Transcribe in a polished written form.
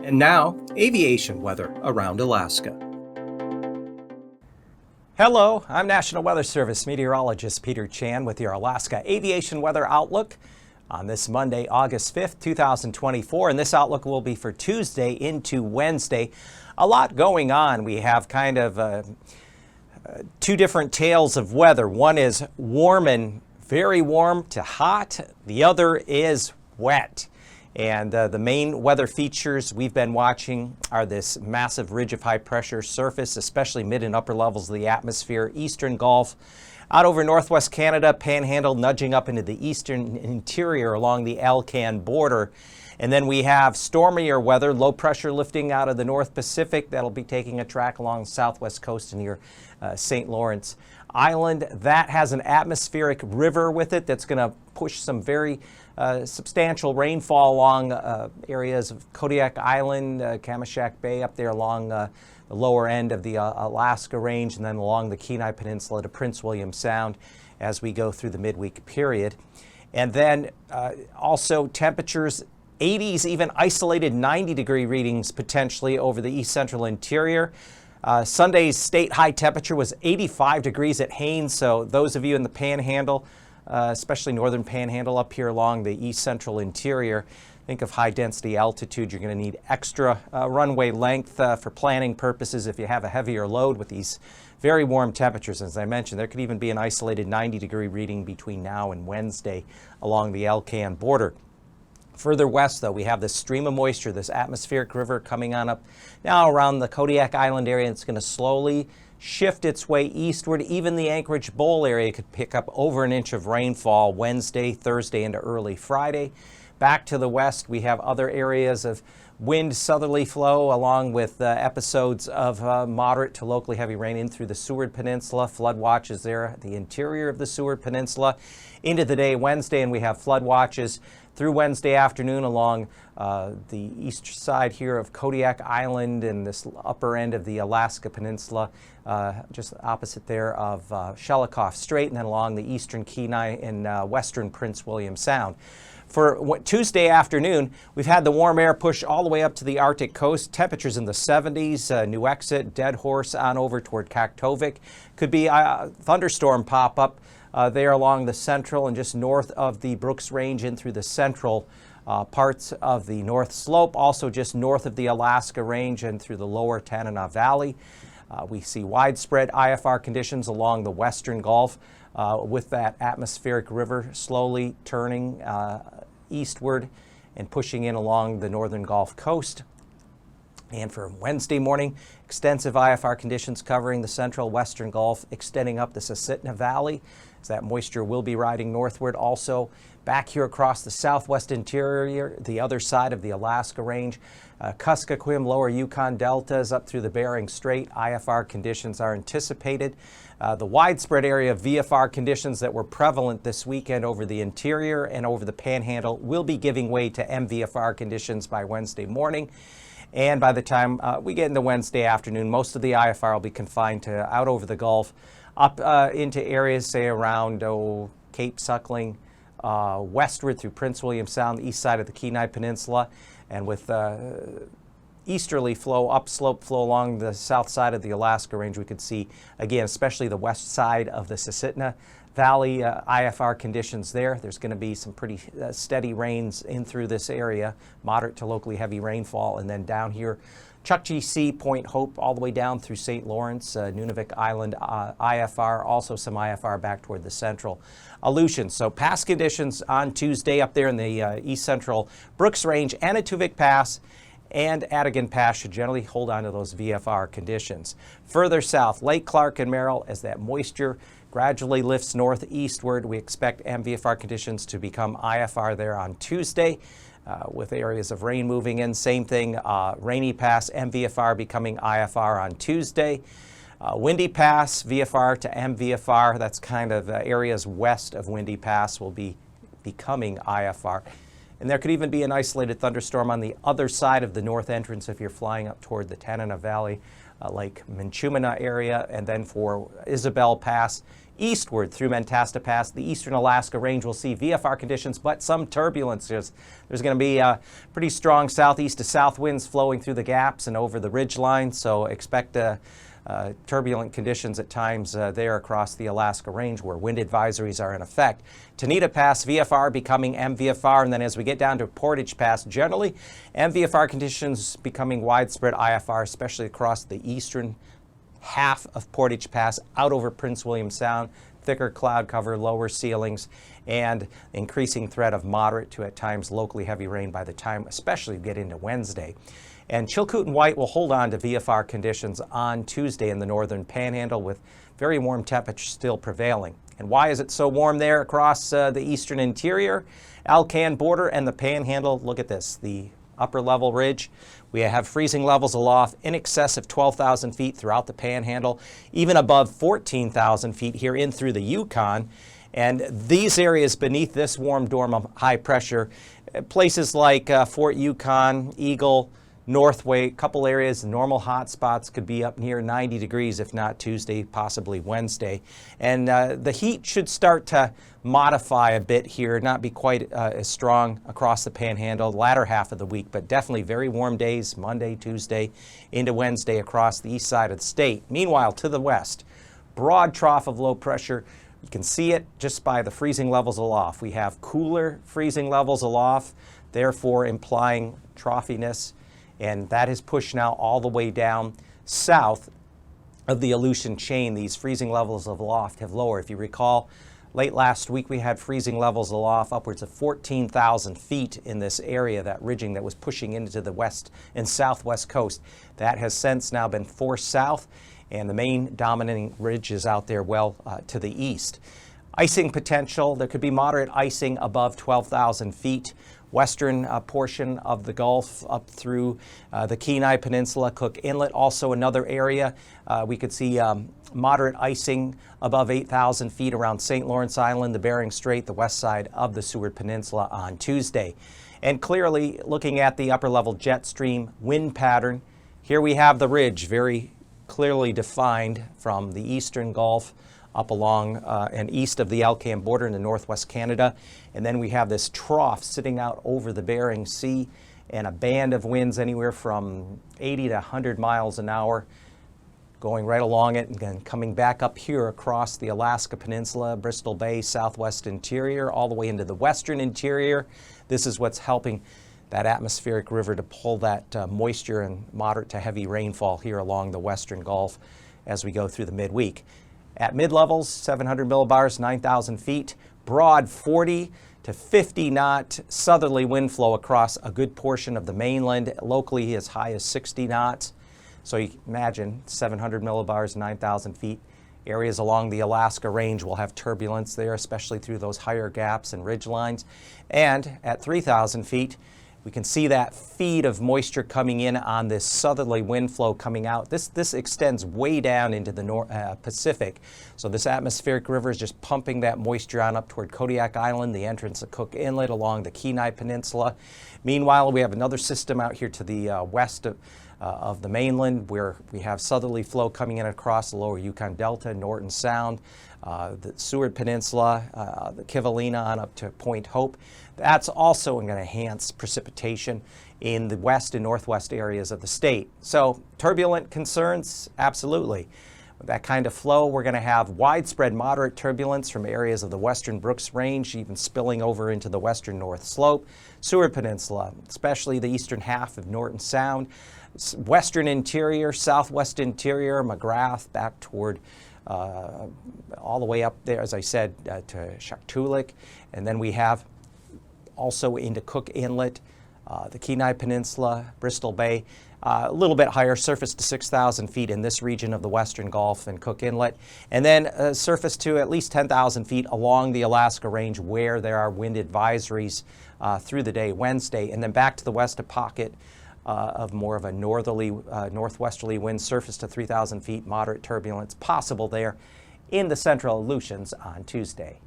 And now, aviation weather around Alaska. Hello, I'm National Weather Service Meteorologist Peter Chan with your Alaska Aviation Weather Outlook on this Monday, August 5th, 2024. And this outlook will be for Tuesday into Wednesday. A lot going on. We have kind of two different tales of weather. One is warm and very warm to hot. The other is wet. And the main weather features we've been watching are this massive ridge of high pressure surface, especially mid and upper levels of the atmosphere, eastern Gulf, out over northwest Canada, Panhandle, nudging up into the eastern interior along the Alcan border. And then we have stormier weather, low pressure lifting out of the North Pacific. That'll be taking a track along the southwest coast near St. Lawrence Island. That has an atmospheric river with it that's going to push some very substantial rainfall along areas of Kodiak Island, Kamishak Bay, up there along the lower end of the Alaska Range, and then along the Kenai Peninsula to Prince William Sound as we go through the midweek period. And then also temperatures, 80s, even isolated 90-degree readings potentially over the east central interior. Sunday's state high temperature was 85 degrees at Haines, so those of you in the Panhandle, especially northern Panhandle up here along the east central interior, think of high density altitude. You're going to need extra runway length for planning purposes if you have a heavier load with these very warm temperatures. As I mentioned, there could even be an isolated 90-degree reading between now and Wednesday along the Alcan border. Further west, though, we have this stream of moisture, this atmospheric river coming on up now around the Kodiak Island area. It's going to slowly shift its way eastward. Even the Anchorage Bowl area could pick up over an inch of rainfall Wednesday, Thursday, into early Friday. Back to the west, we have other areas of wind southerly flow along with episodes of moderate to locally heavy rain in through the Seward Peninsula. Flood watches there at the interior of the Seward Peninsula into the day Wednesday, and we have flood watches through Wednesday afternoon along the east side here of Kodiak Island and this upper end of the Alaska Peninsula, just opposite there of Shelikof Strait, and then along the eastern Kenai and western Prince William Sound. For Tuesday afternoon, we've had the warm air push all the way up to the Arctic coast. Temperatures in the 70s, New Exit, Dead Horse on over toward Kaktovik. Could be a thunderstorm pop-up there along the central and just north of the Brooks Range in through the central parts of the North Slope, also just north of the Alaska Range and through the lower Tanana Valley. We see widespread IFR conditions along the western Gulf with that atmospheric river slowly turning eastward and pushing in along the northern Gulf Coast. And for Wednesday morning, extensive IFR conditions covering the central western Gulf, extending up the Susitna Valley, as that moisture will be riding northward. Also back here across the southwest interior, the other side of the Alaska Range, Kuskokwim, lower Yukon deltas up through the Bering Strait. IFR conditions are anticipated. The widespread area of VFR conditions that were prevalent this weekend over the interior and over the Panhandle will be giving way to MVFR conditions by Wednesday morning. And by the time we get into Wednesday afternoon, most of the IFR will be confined to out over the Gulf, up into areas, say, around Cape Suckling, westward through Prince William Sound, the east side of the Kenai Peninsula, and with easterly flow, upslope flow along the south side of the Alaska Range, we could see, again, especially the west side of the Susitna Valley, IFR conditions there. There's going to be some pretty steady rains in through this area, moderate to locally heavy rainfall, and then down here, Chukchi Sea, Point Hope, all the way down through St. Lawrence, Nunavik Island, IFR, also some IFR back toward the central Aleutians. So past conditions on Tuesday up there in the east central Brooks Range, Anatuvik Pass, and Adigan Pass should generally hold on to those VFR conditions. Further south, Lake Clark and Merrill, as that moisture gradually lifts northeastward, we expect MVFR conditions to become IFR there on Tuesday, with areas of rain moving in. Same thing, Rainy Pass, MVFR becoming IFR on Tuesday. Windy Pass, VFR to MVFR, that's kind of areas west of Windy Pass will be becoming IFR. And there could even be an isolated thunderstorm on the other side of the north entrance if you're flying up toward the Tanana Valley, Lake Minchumina area. And then for Isabel Pass eastward through Mentasta Pass. The eastern Alaska range will see VFR conditions, but some turbulence. There's going to be pretty strong southeast to south winds flowing through the gaps and over the ridge line, so expect turbulent conditions at times there across the Alaska range where wind advisories are in effect. Tenita Pass VFR becoming MVFR, and then as we get down to Portage Pass, generally MVFR conditions becoming widespread IFR, especially across the eastern half of Portage Pass out over Prince William Sound. Thicker cloud cover, lower ceilings, and increasing threat of moderate to at times locally heavy rain by the time especially we get into Wednesday. And Chilkoot and White will hold on to VFR conditions on Tuesday in the northern panhandle with very warm temperatures still prevailing. And why is it so warm there across the eastern interior? Alcan border and the panhandle. Look at this, the upper level ridge. We have freezing levels aloft in excess of 12,000 feet throughout the panhandle, even above 14,000 feet here in through the Yukon. And these areas beneath this warm dorm of high pressure, places like Fort Yukon, Eagle, Northway, a couple areas, normal hot spots could be up near 90 degrees, if not Tuesday, possibly Wednesday. And the heat should start to modify a bit here, not be quite as strong across the panhandle the latter half of the week, but definitely very warm days, Monday, Tuesday, into Wednesday across the east side of the state. Meanwhile, to the west, broad trough of low pressure. You can see it just by the freezing levels aloft. We have cooler freezing levels aloft, therefore implying troughiness. And that is pushed now all the way down south of the Aleutian chain. These freezing levels of aloft have lowered. If you recall, late last week we had freezing levels aloft upwards of 14,000 feet in this area, that ridging that was pushing into the west and southwest coast. That has since now been forced south, and the main dominating ridge is out there well to the east. Icing potential, there could be moderate icing above 12,000 feet. Western portion of the Gulf up through the Kenai Peninsula, Cook Inlet, also another area. We could see moderate icing above 8,000 feet around St. Lawrence Island, the Bering Strait, the west side of the Seward Peninsula on Tuesday. And clearly, looking at the upper level jet stream wind pattern, here we have the ridge very clearly defined from the eastern Gulf up along and east of the Alcan border into northwest Canada. And then we have this trough sitting out over the Bering Sea and a band of winds anywhere from 80 to 100 miles an hour going right along it and then coming back up here across the Alaska Peninsula, Bristol Bay, southwest interior, all the way into the western interior. This is what's helping that atmospheric river to pull that moisture and moderate to heavy rainfall here along the western Gulf as we go through the midweek. At mid-levels, 700 millibars, 9,000 feet, broad 40 to 50 knot southerly wind flow across a good portion of the mainland, locally as high as 60 knots. So you can imagine 700 millibars, 9,000 feet. Areas along the Alaska range will have turbulence there, especially through those higher gaps and ridge lines. And at 3,000 feet, we can see that feed of moisture coming in on this southerly wind flow coming out. This extends way down into the Pacific. So this atmospheric river is just pumping that moisture on up toward Kodiak Island, the entrance of Cook Inlet along the Kenai Peninsula. Meanwhile, we have another system out here to the west of the mainland where we have southerly flow coming in across the lower Yukon Delta, Norton Sound, the Seward Peninsula, the Kivalina on up to Point Hope. That's also going to enhance precipitation in the west and northwest areas of the state. So turbulent concerns, absolutely. With that kind of flow, we're going to have widespread moderate turbulence from areas of the western Brooks Range, even spilling over into the western North Slope, Seward Peninsula, especially the eastern half of Norton Sound, western interior, southwest interior, McGrath, back toward all the way up there, as I said, to Shaktoolik. And then we have also into Cook Inlet, the Kenai Peninsula, Bristol Bay, a little bit higher, surface to 6,000 feet in this region of the western Gulf and Cook Inlet, and then surface to at least 10,000 feet along the Alaska Range where there are wind advisories through the day Wednesday, and then back to the west a pocket of more of a northerly, northwesterly wind, surface to 3,000 feet, moderate turbulence possible there in the central Aleutians on Tuesday.